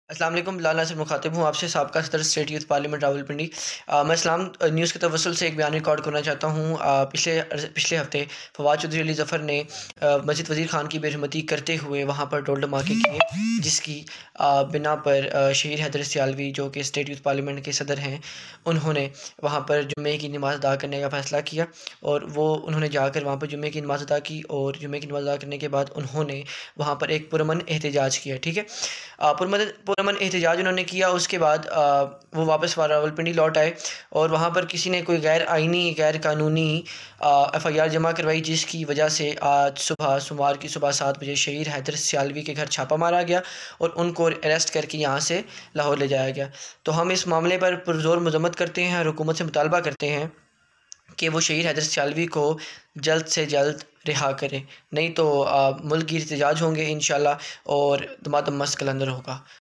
अस्सलाम वालेकुम। बिलाल नासिर मुखातिब हूँ आपसे, साबका सदर स्टेट यूथ पार्लियामेंट रावलपिंडी। मैं इस्लाम न्यूज़ के तवस्सुल से एक बयान रिकॉर्ड करना चाहता हूँ। पिछले हफ्ते फवाद चौधरी अली ज़फ़र ने मस्जिद वज़ीर ख़ान की बेरहमती करते हुए वहाँ पर टोल धमाके किए, जिसकी बिना पर शहीद हैदर सियालवी जो कि स्टेट यूथ पार्लियामेंट के सदर हैं, उन्होंने वहाँ पर जुम्मे की नमाज़ अदा करने का फ़ैसला किया। और उन्होंने जाकर वहाँ पर जुम्मे की नमाज़ अदा की, और जुम्मे की नमाज़ अदा करने के बाद उन्होंने वहाँ पर एक पुरअमन एहतजाज किया। ठीक है, पुरअमन एहतजाज उन्होंने किया। उसके बाद वो वापस रावलपिंडी लौट आए, और वहाँ पर किसी ने कोई गैर आइनी गैर कानूनी FIR जमा करवाई, जिसकी वजह से आज सुबह सोमवार की सुबह 7 बजे शहीद हैदर सियालवी के घर छापा मारा गया और उनको अरेस्ट करके यहाँ से लाहौर ले जाया गया। तो हम इस मामले पर पुरज़ोर मज़म्मत करते हैं और हुकूमत से मुतालबा करते हैं कि वो शहीद हैदर सियालवी को जल्द से जल्द रिहा करें, नहीं तो मुल्क की एहतजाज होंगे इंशाल्लाह, और दमादम मस्त कलंदर होगा।